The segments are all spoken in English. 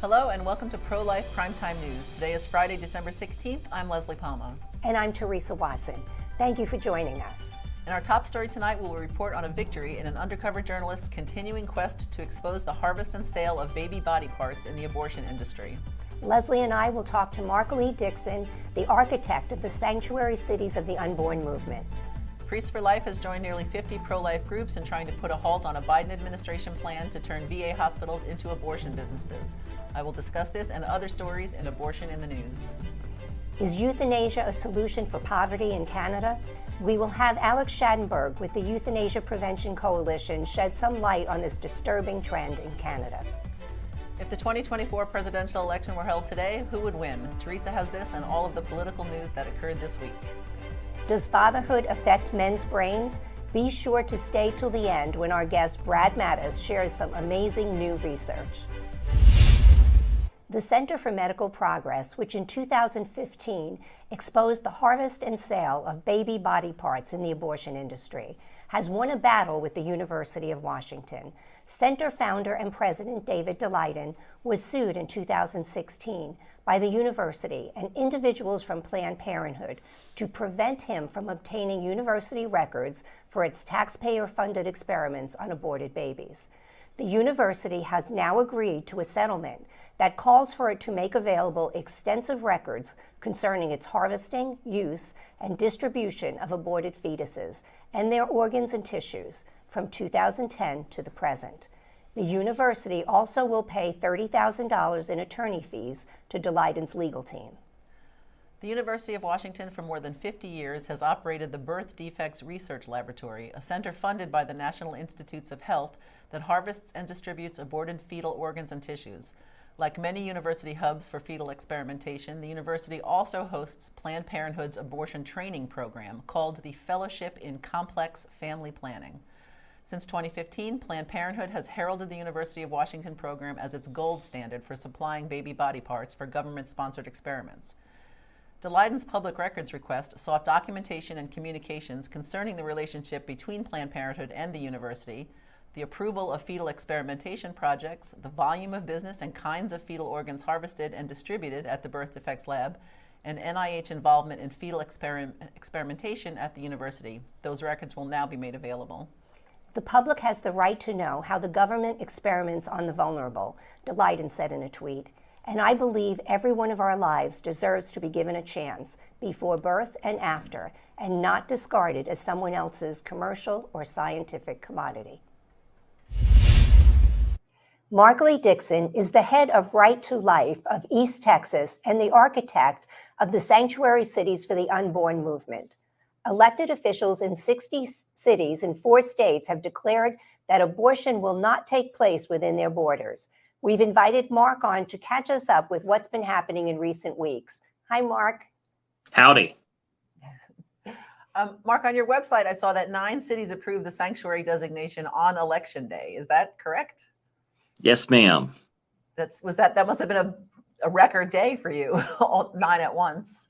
Hello and welcome to Prolife Primetime News. Today is Friday, December 16th. I'm Leslie Palma. And I'm Teresa Watson. Thank you for joining us. In our top story tonight, we'll report on a victory in an undercover journalist's continuing quest to expose the harvest and sale of baby body parts in the abortion industry. Leslie and I will talk to Mark Dixon, the architect of the Sanctuary Cities of the Unborn movement. Priests for Life has joined nearly 50 pro-life groups in trying to put a halt on a Biden administration plan to turn VA hospitals into abortion businesses. I will discuss this and other stories in Abortion in the News. Is euthanasia a solution for poverty in Canada? We will have Alex Schadenberg with the Euthanasia Prevention Coalition shed some light on this disturbing trend in Canada. If the 2024 presidential election were held today, who would win? Teresa has this and all of the political news that occurred this week. Does fatherhood affect men's brains? Be sure to stay till the end when our guest Brad Mattis shares some amazing new research. The Center for Medical Progress, which in 2015 exposed the harvest and sale of baby body parts in the abortion industry, has won a battle with the University of Washington. Center founder and president David Daleiden was sued in 2016 by the university and individuals from Planned Parenthood to prevent him from obtaining university records for its taxpayer-funded experiments on aborted babies. The university has now agreed to a settlement that calls for it to make available extensive records concerning its harvesting, use, and distribution of aborted fetuses and their organs and tissues from 2010 to the present. The university also will pay $30,000 in attorney fees to Daleiden's legal team. The University of Washington for more than 50 years has operated the Birth Defects Research Laboratory, a center funded by the National Institutes of Health that harvests and distributes aborted fetal organs and tissues. Like many university hubs for fetal experimentation, the university also hosts Planned Parenthood's abortion training program called the Fellowship in Complex Family Planning. Since 2015, Planned Parenthood has heralded the University of Washington program as its gold standard for supplying baby body parts for government-sponsored experiments. Daleiden's public records request sought documentation and communications concerning the relationship between Planned Parenthood and the university, the approval of fetal experimentation projects, the volume of business and kinds of fetal organs harvested and distributed at the Birth Defects Lab, and NIH involvement in fetal experimentation at the university. Those records will now be made available. The public has the right to know how the government experiments on the vulnerable, Daleiden said in a tweet. And I believe every one of our lives deserves to be given a chance before birth and after, and not discarded as someone else's commercial or scientific commodity. Mark Dixon is the head of Right to Life of East Texas and the architect of the Sanctuary Cities for the Unborn movement. Elected officials in 60 cities in 4 states have declared that abortion will not take place within their borders. We've invited Mark on to catch us up with what's been happening in recent weeks. Hi, Mark. Howdy. Mark, on your website, I saw that 9 cities approved the sanctuary designation on Election Day. Is that correct? Yes, ma'am. That must have been a record day for you, all 9 at once.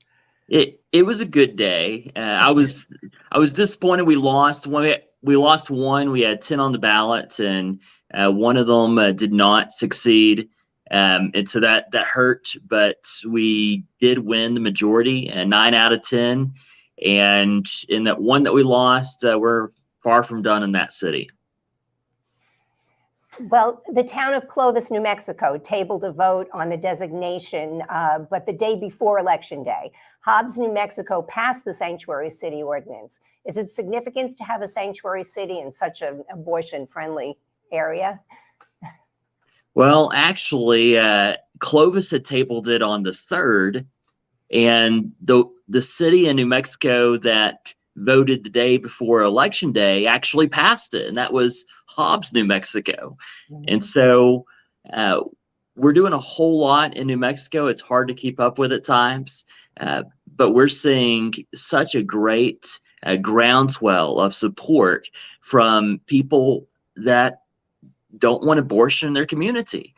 It was a good day. I was disappointed we lost one. We lost one. We had 10 on the ballot, and one of them did not succeed, and so that hurt. But we did win the majority, 9 out of 10. And in that one that we lost, we're far from done in that city. Well, the town of Clovis, New Mexico, tabled a vote on the designation, but the day before Election Day. Hobbs, New Mexico passed the sanctuary city ordinance. Is it significant to have a sanctuary city in such an abortion-friendly area? Well, actually, Clovis had tabled it on the 3rd, and the city in New Mexico that voted the day before Election Day actually passed it, and that was Hobbs, New Mexico. Mm-hmm. And so we're doing a whole lot in New Mexico. It's hard to keep up with at times, but we're seeing such a great groundswell of support from people that don't want abortion in their community.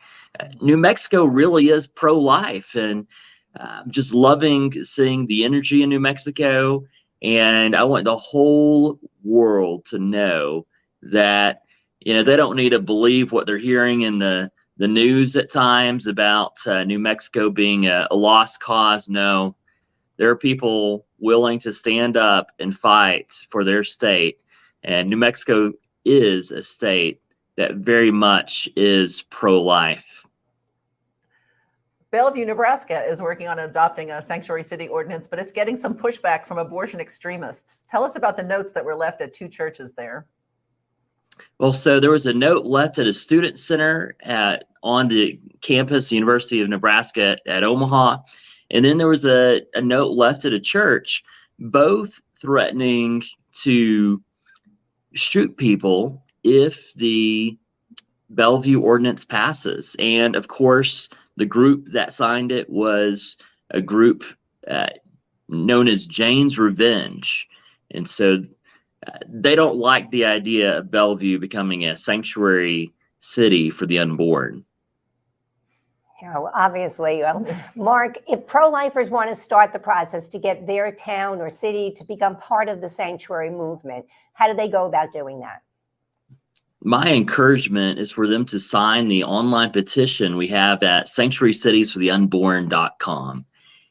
New Mexico really is pro-life, and I'm just loving seeing the energy in New Mexico. And I want the whole world to know that, they don't need to believe what they're hearing in the the news at times about New Mexico being a lost cause. No, there are people willing to stand up and fight for their state. And New Mexico is a state that very much is pro-life. Bellevue, Nebraska is working on adopting a sanctuary city ordinance, but it's getting some pushback from abortion extremists. Tell us about the notes that were left at 2 churches there. Well, so there was a note left at a student center on the campus, University of Nebraska at Omaha. And then there was a note left at a church, both threatening to shoot people if the Bellevue ordinance passes. And of course, the group that signed it was a group known as Jane's Revenge. And so they don't like the idea of Bellevue becoming a sanctuary city for the unborn. Yeah, well, obviously, Mark, if pro-lifers want to start the process to get their town or city to become part of the sanctuary movement, how do they go about doing that? My encouragement is for them to sign the online petition we have at sanctuarycitiesfortheunborn.com.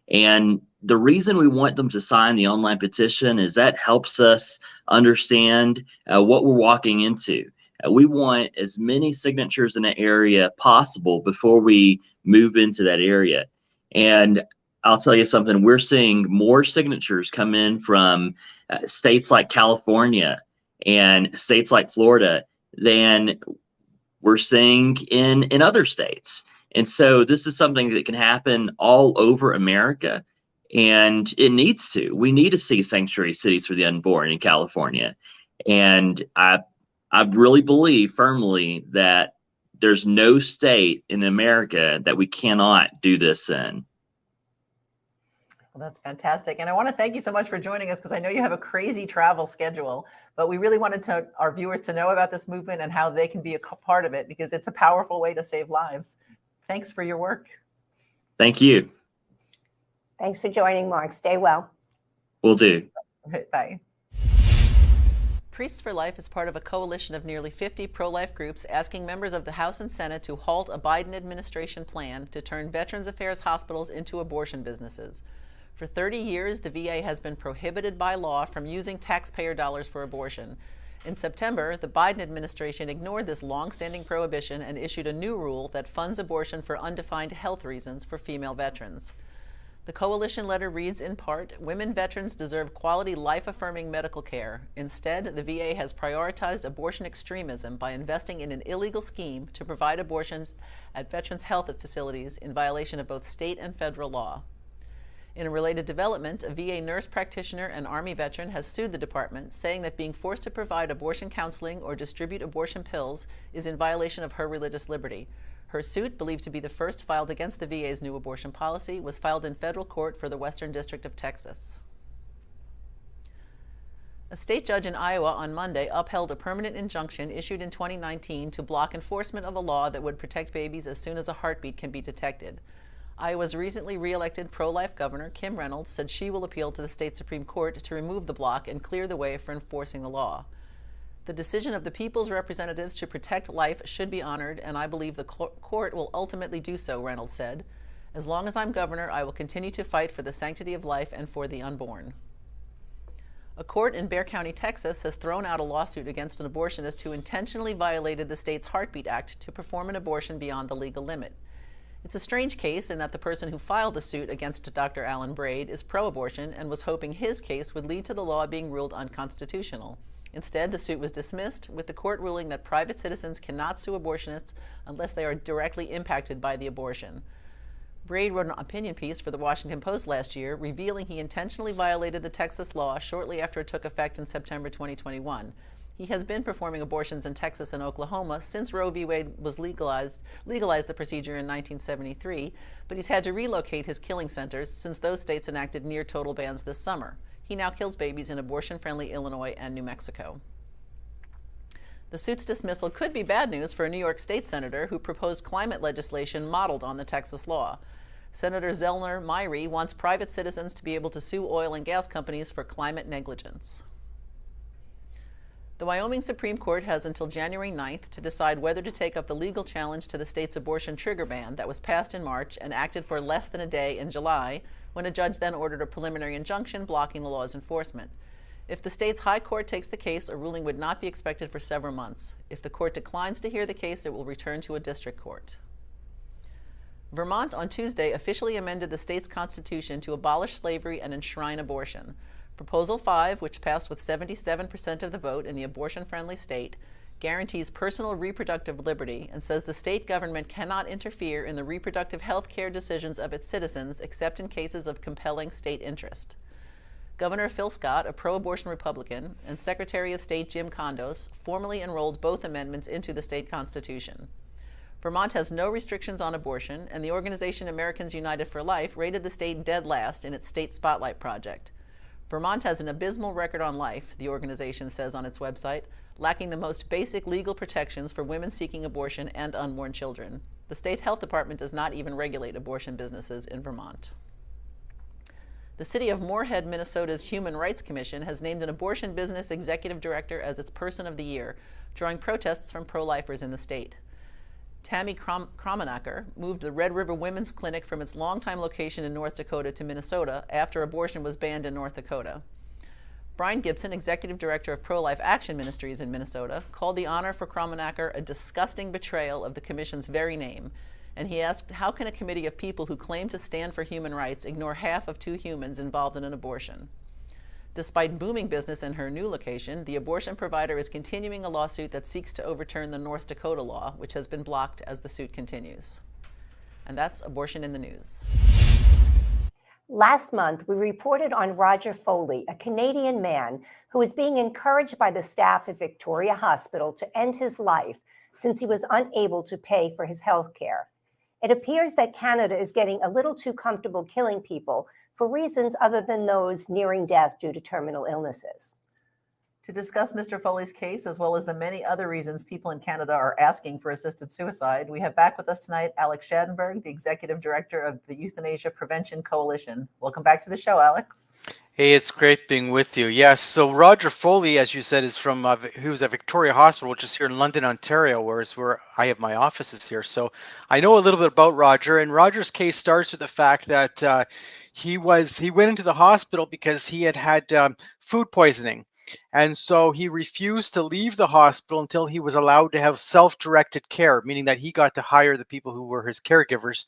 And the reason we want them to sign the online petition is that helps us understand what we're walking into. We want as many signatures in an area possible before we move into that area. And I'll tell you something, we're seeing more signatures come in from states like California and states like Florida than we're seeing in other states. And so this is something that can happen all over America, and it needs to. We need to see sanctuary cities for the unborn in California. And I really believe firmly that there's no state in America that we cannot do this in. Well, that's fantastic. And I want to thank you so much for joining us, because I know you have a crazy travel schedule, but we really wanted our viewers to know about this movement and how they can be a part of it, because it's a powerful way to save lives. Thanks for your work. Thank you. Thanks for joining, Mark. Stay well. Will do. Bye. Priests for Life is part of a coalition of nearly 50 pro-life groups asking members of the House and Senate to halt a Biden administration plan to turn Veterans Affairs hospitals into abortion businesses. For 30 years, the VA has been prohibited by law from using taxpayer dollars for abortion. In September, the Biden administration ignored this long-standing prohibition and issued a new rule that funds abortion for undefined health reasons for female veterans. The coalition letter reads in part, "Women veterans deserve quality, life-affirming medical care. Instead, the VA has prioritized abortion extremism by investing in an illegal scheme to provide abortions at veterans' health facilities in violation of both state and federal law." In a related development, a VA nurse practitioner and Army veteran has sued the department, saying that being forced to provide abortion counseling or distribute abortion pills is in violation of her religious liberty. Her suit, believed to be the first filed against the VA's new abortion policy, was filed in federal court for the Western District of Texas. A state judge in Iowa on Monday upheld a permanent injunction issued in 2019 to block enforcement of a law that would protect babies as soon as a heartbeat can be detected. Iowa's recently re-elected pro-life governor, Kim Reynolds, said she will appeal to the state Supreme Court to remove the block and clear the way for enforcing the law. The decision of the people's representatives to protect life should be honored, and I believe the court will ultimately do so, Reynolds said. As long as I'm governor, I will continue to fight for the sanctity of life and for the unborn. A court in Bexar County, Texas, has thrown out a lawsuit against an abortionist who intentionally violated the state's Heartbeat Act to perform an abortion beyond the legal limit. It's a strange case in that the person who filed the suit against Dr. Alan Braid is pro-abortion and was hoping his case would lead to the law being ruled unconstitutional. Instead, the suit was dismissed, with the court ruling that private citizens cannot sue abortionists unless they are directly impacted by the abortion. Braid wrote an opinion piece for the Washington Post last year, revealing he intentionally violated the Texas law shortly after it took effect in September 2021. He has been performing abortions in Texas and Oklahoma since Roe v. Wade was legalized the procedure in 1973, but he's had to relocate his killing centers since those states enacted near-total bans this summer. He now kills babies in abortion-friendly Illinois and New Mexico. The suit's dismissal could be bad news for a New York State senator who proposed climate legislation modeled on the Texas law. Senator Zellner Myrie wants private citizens to be able to sue oil and gas companies for climate negligence. The Wyoming Supreme Court has until January 9th to decide whether to take up the legal challenge to the state's abortion trigger ban that was passed in March and acted for less than a day in July, when a judge then ordered a preliminary injunction blocking the law's enforcement. If the state's high court takes the case, a ruling would not be expected for several months. If the court declines to hear the case, it will return to a district court. Vermont on Tuesday officially amended the state's constitution to abolish slavery and enshrine abortion. Proposal 5, which passed with 77% of the vote in the abortion-friendly state, guarantees personal reproductive liberty and says the state government cannot interfere in the reproductive health care decisions of its citizens except in cases of compelling state interest. Governor Phil Scott, a pro-abortion Republican, and Secretary of State Jim Kondos formally enrolled both amendments into the state constitution. Vermont has no restrictions on abortion, and the organization Americans United for Life rated the state dead last in its State Spotlight project. Vermont has an abysmal record on life, the organization says on its website, lacking the most basic legal protections for women seeking abortion and unborn children. The state health department does not even regulate abortion businesses in Vermont. The city of Moorhead, Minnesota's Human Rights Commission has named an abortion business executive director as its Person of the Year, drawing protests from pro-lifers in the state. Tammy Kromenacher moved the Red River Women's Clinic from its longtime location in North Dakota to Minnesota after abortion was banned in North Dakota. Brian Gibson, executive director of Pro-Life Action Ministries in Minnesota, called the honor for Kromenacher a disgusting betrayal of the commission's very name, and he asked, how can a committee of people who claim to stand for human rights ignore half of 2 humans involved in an abortion? Despite booming business in her new location, the abortion provider is continuing a lawsuit that seeks to overturn the North Dakota law, which has been blocked as the suit continues. And that's Abortion in the News. Last month, we reported on Roger Foley, a Canadian man who was being encouraged by the staff at Victoria Hospital to end his life since he was unable to pay for his health care. It appears that Canada is getting a little too comfortable killing people for reasons other than those nearing death due to terminal illnesses. To discuss Mr. Foley's case, as well as the many other reasons people in Canada are asking for assisted suicide, we have back with us tonight Alex Schadenberg, the Executive Director of the Euthanasia Prevention Coalition. Welcome back to the show, Alex. Hey, it's great being with you. Yes, so Roger Foley, as you said, is from, he was at Victoria Hospital, which is here in London, Ontario, where I have my offices here. So I know a little bit about Roger, and Roger's case starts with the fact that he went into the hospital because he had food poisoning. And so he refused to leave the hospital until he was allowed to have self-directed care, meaning that he got to hire the people who were his caregivers.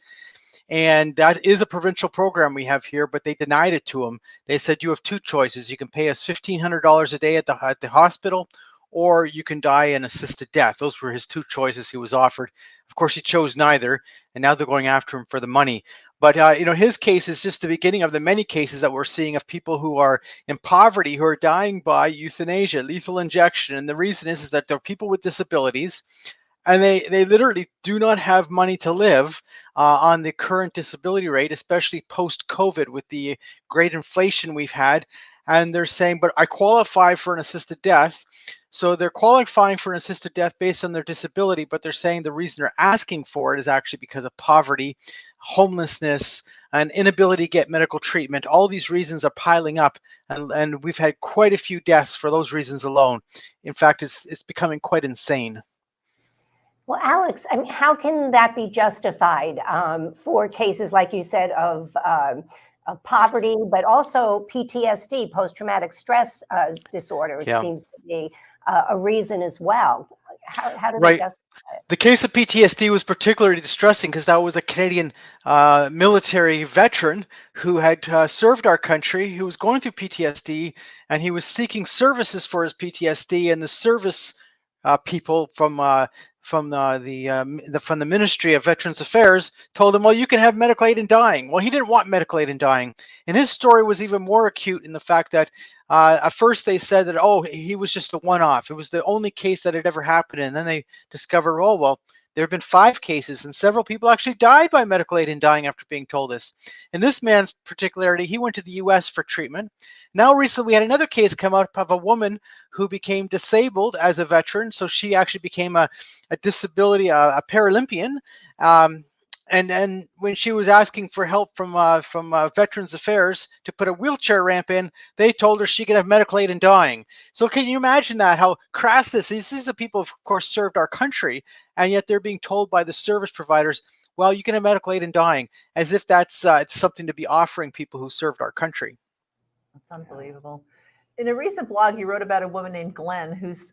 And that is a provincial program we have here, but they denied it to him. They said, you have 2 choices. You can pay us $1,500 a day at the hospital, or you can die an assisted death. Those were his 2 choices he was offered. Of course, he chose neither, and now they're going after him for the money. But his case is just the beginning of the many cases that we're seeing of people who are in poverty who are dying by euthanasia, lethal injection. And the reason is that they're people with disabilities, and they literally do not have money to live on the current disability rate, especially post-COVID with the great inflation we've had. And they're saying, but I qualify for an assisted death. So they're qualifying for an assisted death based on their disability, but they're saying the reason they're asking for it is actually because of poverty, homelessness, and inability to get medical treatment. All these reasons are piling up, and we've had quite a few deaths for those reasons alone. In fact, it's becoming quite insane. Well, Alex, I mean, how can that be justified for cases, like you said, of poverty, but also PTSD, post-traumatic stress disorder, which seems to be a reason as well? How do they justify it? The case of PTSD was particularly distressing because that was a Canadian military veteran who had served our country, who was going through PTSD, and he was seeking services for his PTSD, and the service people from the Ministry of Veterans Affairs told him, well, you can have medical aid in dying. Well, he didn't want medical aid in dying. And his story was even more acute in the fact that at first they said that, oh, he was just a one-off. It was the only case that had ever happened. And then they discovered, oh, well, there have been 5 cases and several people actually died by medical aid in dying after being told this. In this man's particularity, he went to the US for treatment. Now recently we had another case come up of a woman who became disabled as a veteran. So she actually became a disability, a Paralympian. And when she was asking for help from Veterans Affairs to put a wheelchair ramp in, they told her she could have medical aid in dying. So can you imagine that? How crass this is? These are people, of course, served our country, and yet they're being told by the service providers, "Well, you can have medical aid in dying," as if that's it's something to be offering people who served our country. That's unbelievable. In a recent blog, you wrote about a woman named Gwen, who's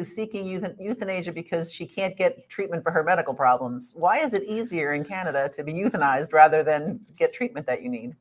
seeking euthanasia because she can't get treatment for her medical problems. Why is it easier in Canada to be euthanized rather than get treatment that you need?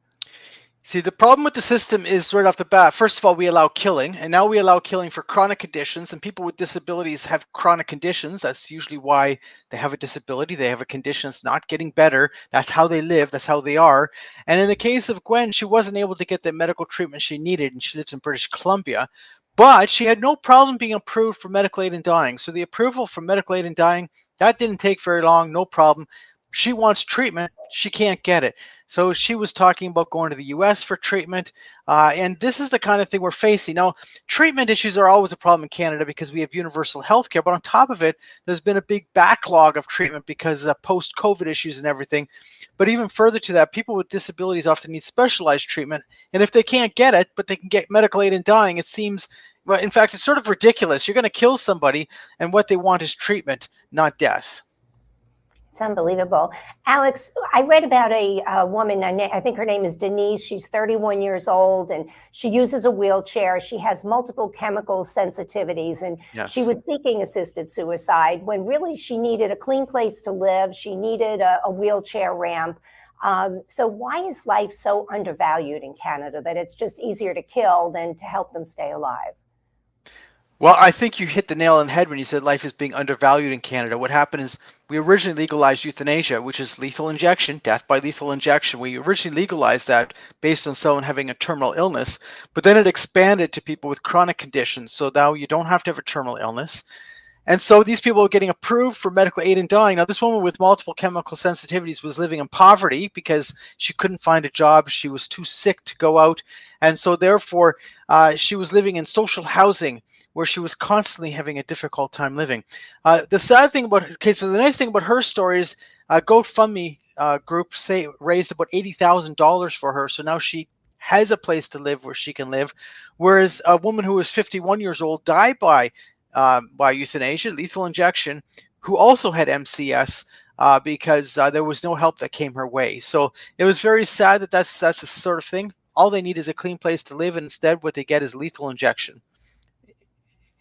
See, the problem with the system is right off the bat. First of all, we allow killing, and now we allow killing for chronic conditions, and people with disabilities have chronic conditions. That's usually why they have a disability. They have a condition that's not getting better. That's how they live. That's how they are. And in the case of Gwen, she wasn't able to get the medical treatment she needed, and she lives in British Columbia. But she had no problem being approved for medical aid in dying. So the approval for medical aid in dying, that didn't take very long, no problem. She wants treatment. She can't get it. So she was talking about going to the US for treatment. And this is the kind of thing we're facing. Now, treatment issues are always a problem in Canada because we have universal health care. But on top of it, there's been a big backlog of treatment because of post-COVID issues and everything. But even further to that, people with disabilities often need specialized treatment. And if they can't get it, but they can get medical aid in dying, it seems, well, in fact, it's sort of ridiculous. You're going to kill somebody, and what they want is treatment, not death. It's unbelievable. Alex, I read about a woman, I think her name is Denise. She's 31 years old, and she uses a wheelchair. She has multiple chemical sensitivities, and Yes. she was seeking assisted suicide when really she needed a clean place to live. She needed a wheelchair ramp. So why is life so undervalued in Canada that it's just easier to kill than to help them stay alive? Well, I think you hit the nail on the head when you said life is being undervalued in Canada. What happened is we originally legalized euthanasia, which is lethal injection, death by lethal injection. We originally legalized that based on someone having a terminal illness, but then it expanded to people with chronic conditions. So now you don't have to have a terminal illness. And so these people are getting approved for medical aid in dying. Now, this woman with multiple chemical sensitivities was living in poverty because she couldn't find a job. She was too sick to go out. And so therefore, she was living in social housing where she was constantly having a difficult time living. The sad thing about, okay, so the nice thing about her story is GoFundMe group raised about $80,000 for her. So now she has a place to live where she can live. Whereas a woman who was 51 years old died by euthanasia, lethal injection, who also had MCS because there was no help that came her way. So it was very sad that that's the sort of thing. All they need is a clean place to live, and instead what they get is lethal injection.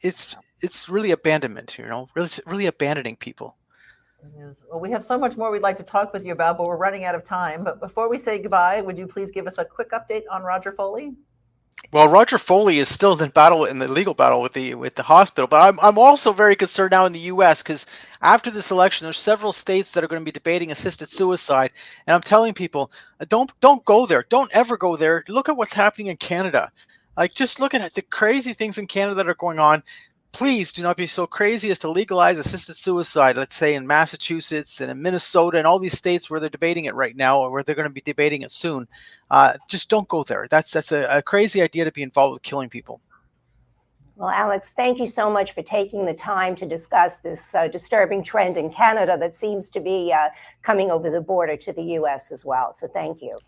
It's really abandonment, really abandoning people. It is. Well, we have so much more we'd like to talk with you about, but we're running out of time. But before we say goodbye, would you please give us a quick update on Roger Foley? Well, Roger Foley is still in the legal battle with the hospital, but I'm also very concerned now in the U.S. because after this election, there's several states that are going to be debating assisted suicide, and I'm telling people, don't go there, don't ever go there. Look at what's happening in Canada. Like, just look at the crazy things in Canada that are going on. Please do not be so crazy as to legalize assisted suicide, let's say in Massachusetts and in Minnesota and all these states where they're debating it right now, or where they're going to be debating it soon. Just don't go there. That's a crazy idea to be involved with killing people. Well, Alex, thank you so much for taking the time to discuss this disturbing trend in Canada that seems to be coming over the border to the U.S. as well. So thank you.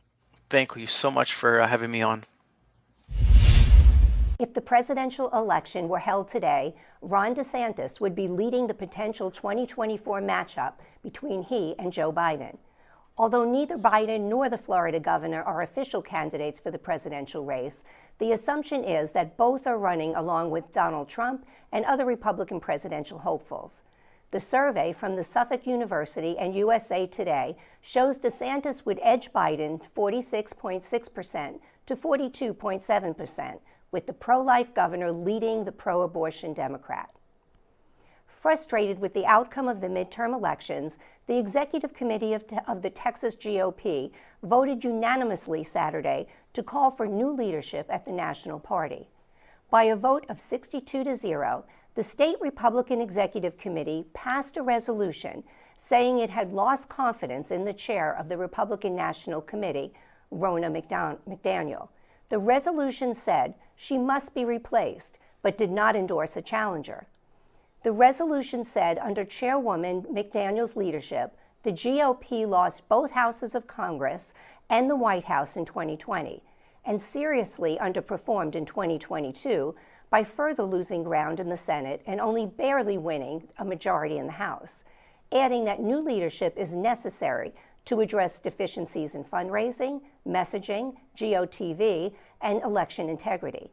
Thank you so much for having me on. If the presidential election were held today, Ron DeSantis would be leading the potential 2024 matchup between he and Joe Biden. Although neither Biden nor the Florida governor are official candidates for the presidential race, the assumption is that both are running along with Donald Trump and other Republican presidential hopefuls. The survey from the Suffolk University and USA Today shows DeSantis would edge Biden 46.6% to 42.7%, with the pro-life governor leading the pro-abortion Democrat. Frustrated with the outcome of the midterm elections, the executive committee of the Texas GOP voted unanimously Saturday to call for new leadership at the National Party. By a vote of 62-0, the state Republican Executive Committee passed a resolution saying it had lost confidence in the chair of the Republican National Committee, Ronna McDaniel. The resolution said she must be replaced, but did not endorse a challenger. The resolution said under Chairwoman McDaniel's leadership, The GOP lost both houses of Congress and the White House in 2020, and seriously underperformed in 2022 by further losing ground in the Senate and only barely winning a majority in the House, adding that new leadership is necessary to address deficiencies in fundraising, messaging, GOTV, and election integrity.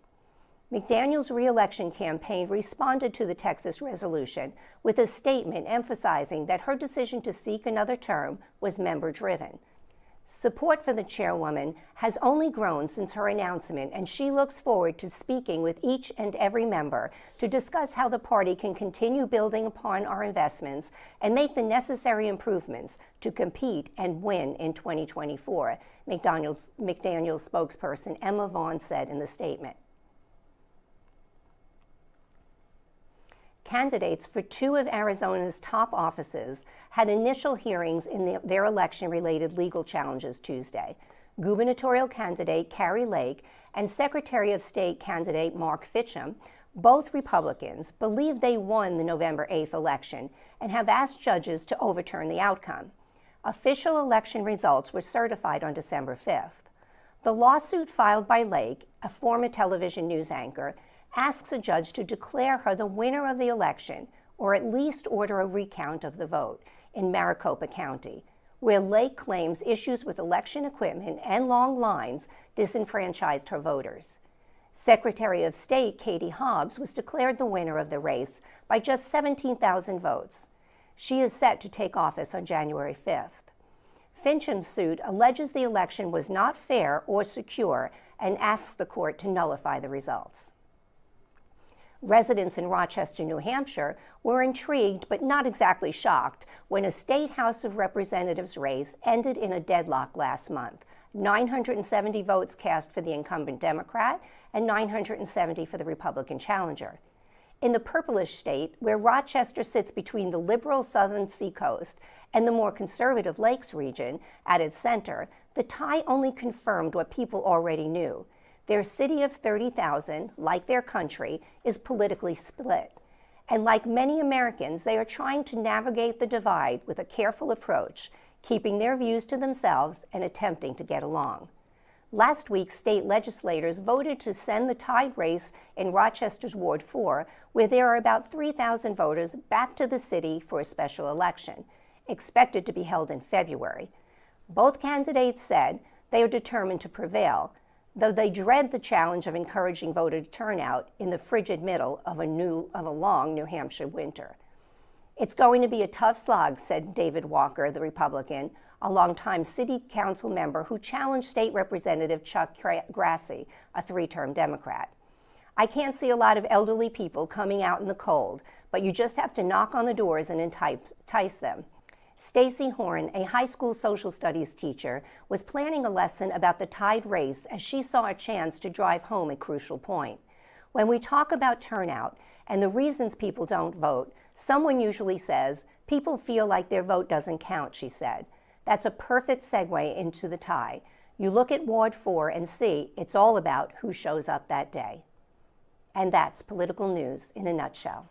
McDaniel's re-election campaign responded to the Texas resolution with a statement emphasizing that her decision to seek another term was member-driven. Support for the chairwoman has only grown since her announcement, and she looks forward to speaking with each and every member to discuss how the party can continue building upon our investments and make the necessary improvements to compete and win in 2024, McDaniel's spokesperson Emma Vaughn said in the statement. Candidates for two of Arizona's top offices had initial hearings in their election-related legal challenges Tuesday. Gubernatorial candidate Kari Lake and Secretary of State candidate Mark Finchem, both Republicans, believe they won the November 8th election and have asked judges to overturn the outcome. Official election results were certified on December 5th. The lawsuit filed by Lake, a former television news anchor, asks a judge to declare her the winner of the election or at least order a recount of the vote in Maricopa County, where Lake claims issues with election equipment and long lines disenfranchised her voters. Secretary of State Katie Hobbs was declared the winner of the race by just 17,000 votes. She is set to take office on January 5th. Finchem's suit alleges the election was not fair or secure and asks the court to nullify the results. Residents in Rochester, New Hampshire were intrigued but not exactly shocked when a state House of Representatives race ended in a deadlock last month. 970 votes cast for the incumbent Democrat and 970 for the Republican challenger. In the purplish state, where Rochester sits between the liberal southern seacoast and the more conservative Lakes region at its center, the tie only confirmed what people already knew. Their city of 30,000, like their country, is politically split. And like many Americans, they are trying to navigate the divide with a careful approach, keeping their views to themselves and attempting to get along. Last week, state legislators voted to send the tied race in Rochester's Ward 4, where there are about 3,000 voters, back to the city for a special election, expected to be held in February. Both candidates said they are determined to prevail, though they dread the challenge of encouraging voter turnout in the frigid middle of a long New Hampshire winter. It's going to be a tough slog, said David Walker, the Republican, a longtime city council member who challenged State Representative Chuck Grassley, a three-term Democrat. I can't see a lot of elderly people coming out in the cold, but you just have to knock on the doors and entice them. Stacy Horn, a high school social studies teacher, was planning a lesson about the tied race as she saw a chance to drive home a crucial point. When we talk about turnout and the reasons people don't vote, someone usually says, people feel like their vote doesn't count, she said. That's a perfect segue into the tie. You look at Ward 4 and see it's all about who shows up that day. And that's political news in a nutshell.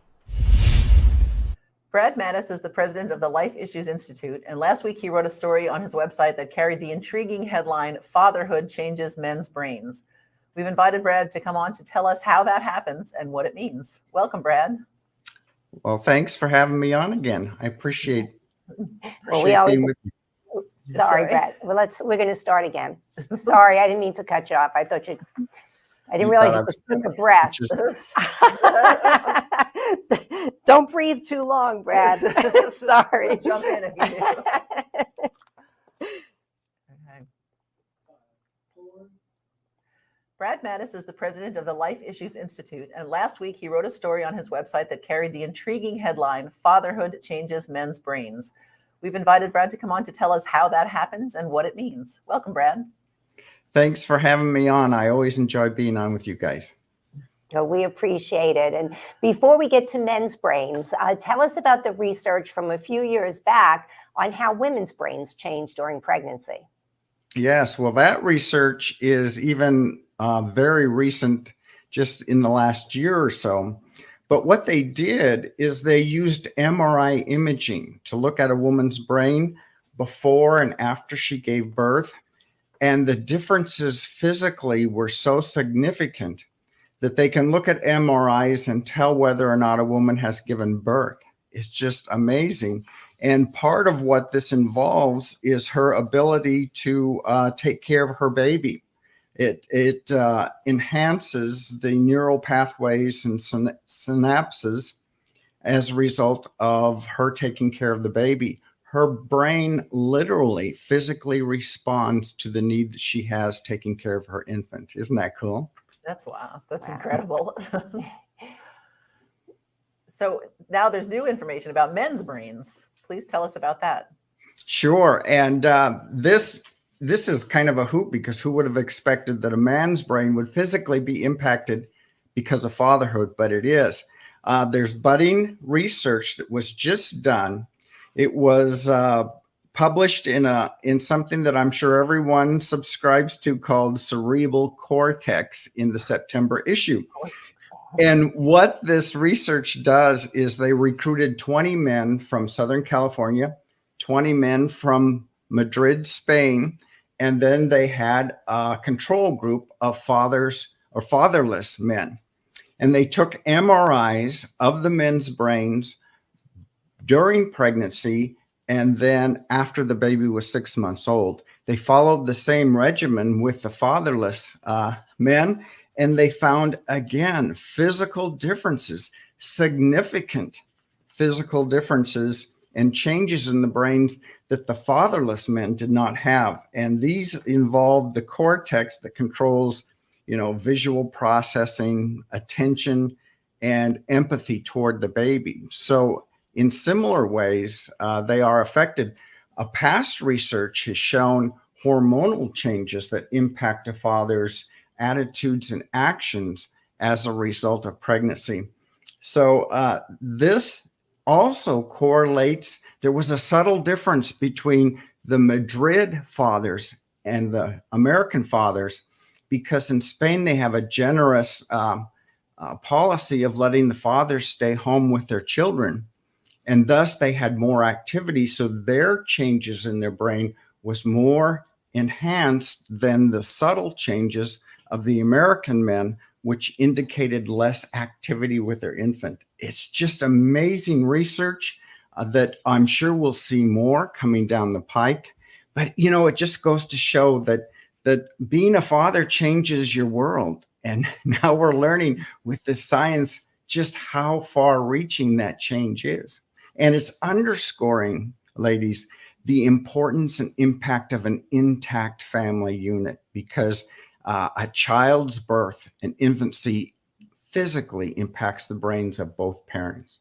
Brad Mattis is the president of the Life Issues Institute, and last week he wrote a story on his website that carried the intriguing headline, "Fatherhood Changes Men's Brains." We've invited Brad to come on to tell us how that happens and what it means. Welcome, Brad. Well, thanks for having me on again. I appreciate being with you. Sorry, Brad. Well, we're going to start again. Sorry, I didn't mean to cut you off. I didn't realize you could take a breath. Don't breathe too long, Brad. Sorry. Jump in if you do. Okay. Brad Mattis is the president of the Life Issues Institute, and last week he wrote a story on his website that carried the intriguing headline, "Fatherhood Changes Men's Brains." We've invited Brad to come on to tell us how that happens and what it means. Welcome, Brad. Thanks for having me on. I always enjoy being on with you guys. Well, we appreciate it. And before we get to men's brains, tell us about the research from a few years back on how women's brains change during pregnancy. Yes, well, that research is even very recent, just in the last year or so. But what they did is they used MRI imaging to look at a woman's brain before and after she gave birth. And the differences physically were so significant that they can look at MRIs and tell whether or not a woman has given birth. It's just amazing. And part of what this involves is her ability to take care of her baby. It enhances the neural pathways and synapses as a result of her taking care of the baby. Her brain literally physically responds to the need that she has taking care of her infant. Isn't that cool? That's wow. That's incredible. So now there's new information about men's brains. Please tell us about that. Sure. And this is kind of a hoop, because who would have expected that a man's brain would physically be impacted because of fatherhood? But it is. There's budding research that was just done. It was published in something that I'm sure everyone subscribes to called Cerebral Cortex in the September issue. And what this research does is they recruited 20 men from Southern California, 20 men from Madrid, Spain, and then they had a control group of fathers or fatherless men. And they took MRIs of the men's brains during pregnancy and then after the baby was 6 months old. They followed the same regimen with the fatherless men, and they found, again, physical differences, significant physical differences and changes in the brains that the fatherless men did not have. And these involved the cortex that controls, visual processing, attention, and empathy toward the baby. So in similar ways, they are affected. Past research has shown hormonal changes that impact a father's attitudes and actions as a result of pregnancy. So this also correlates. There was a subtle difference between the Madrid fathers and the American fathers, because in Spain they have a generous policy of letting the fathers stay home with their children. And thus they had more activity. So their changes in their brain was more enhanced than the subtle changes of the American men, which indicated less activity with their infant. It's just amazing research that I'm sure we'll see more coming down the pike. But, it just goes to show that being a father changes your world. And now we're learning with this science just how far reaching that change is. And it's underscoring, ladies, the importance and impact of an intact family unit, because a child's birth and infancy physically impacts the brains of both parents.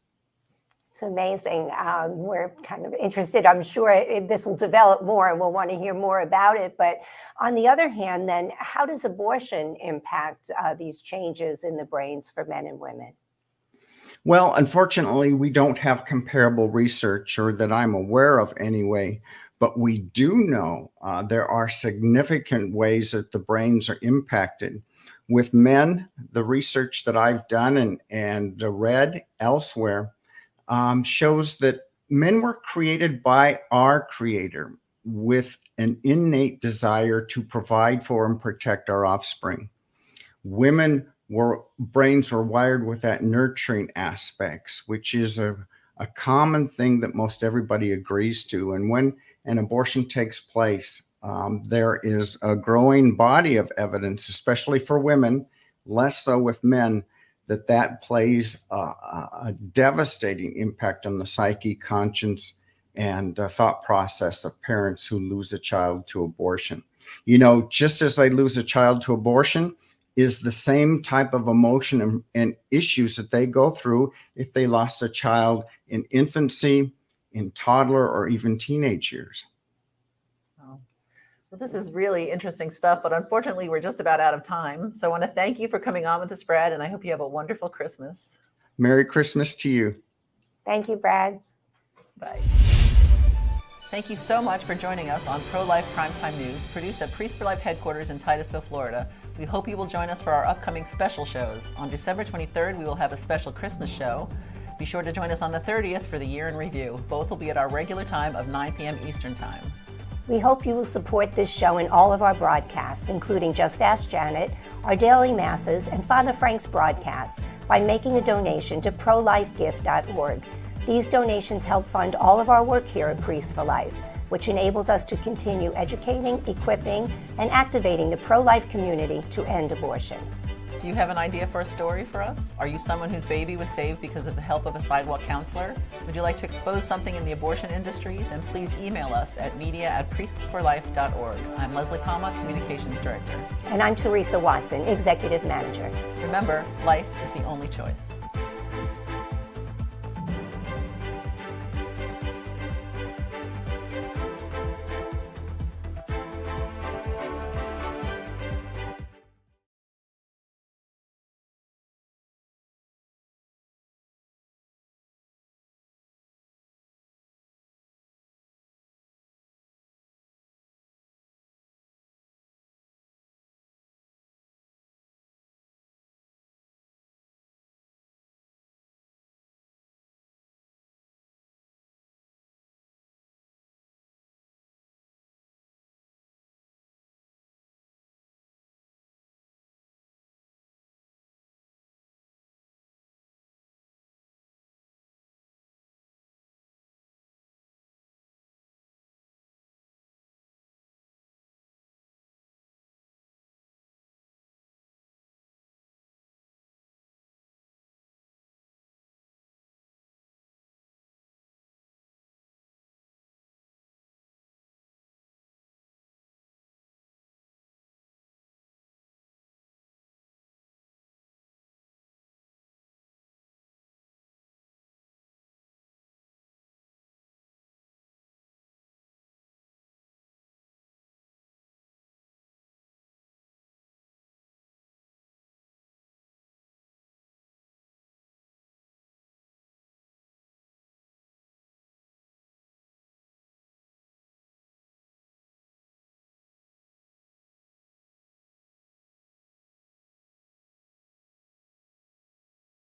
It's amazing. We're kind of interested. I'm sure this will develop more and we'll want to hear more about it. But on the other hand, then, how does abortion impact these changes in the brains for men and women? Well, unfortunately, we don't have comparable research, or that I'm aware of anyway, but we do know there are significant ways that the brains are impacted. With men, the research that I've done and read elsewhere shows that men were created by our Creator with an innate desire to provide for and protect our offspring. Women brains were wired with that nurturing aspects, which is a common thing that most everybody agrees to. And when an abortion takes place, there is a growing body of evidence, especially for women, less so with men, that plays a devastating impact on the psyche, conscience, and thought process of parents who lose a child to abortion. Just as they lose a child to abortion, is the same type of emotion and issues that they go through if they lost a child in infancy, in toddler, or even teenage years. Well, this is really interesting stuff, but unfortunately, we're just about out of time. So I want to thank you for coming on with us, Brad, and I hope you have a wonderful Christmas. Merry Christmas to you. Thank you, Brad. Bye. Thank you so much for joining us on Pro-Life Primetime News, produced at Priest for Life headquarters in Titusville, Florida. We hope you will join us for our upcoming special shows. On December 23rd, we will have a special Christmas show. Be sure to join us on the 30th for the Year in Review. Both will be at our regular time of 9 p.m. Eastern Time. We hope you will support this show and all of our broadcasts, including Just Ask Janet, our daily masses, and Father Frank's broadcasts, by making a donation to prolifegift.org. These donations help fund all of our work here at Priests for Life, which enables us to continue educating, equipping, and activating the pro-life community to end abortion. Do you have an idea for a story for us? Are you someone whose baby was saved because of the help of a sidewalk counselor? Would you like to expose something in the abortion industry? Then please email us at media@priestsforlife.org. I'm Leslie Palma, Communications Director. And I'm Teresa Watson, Executive Manager. Remember, life is the only choice.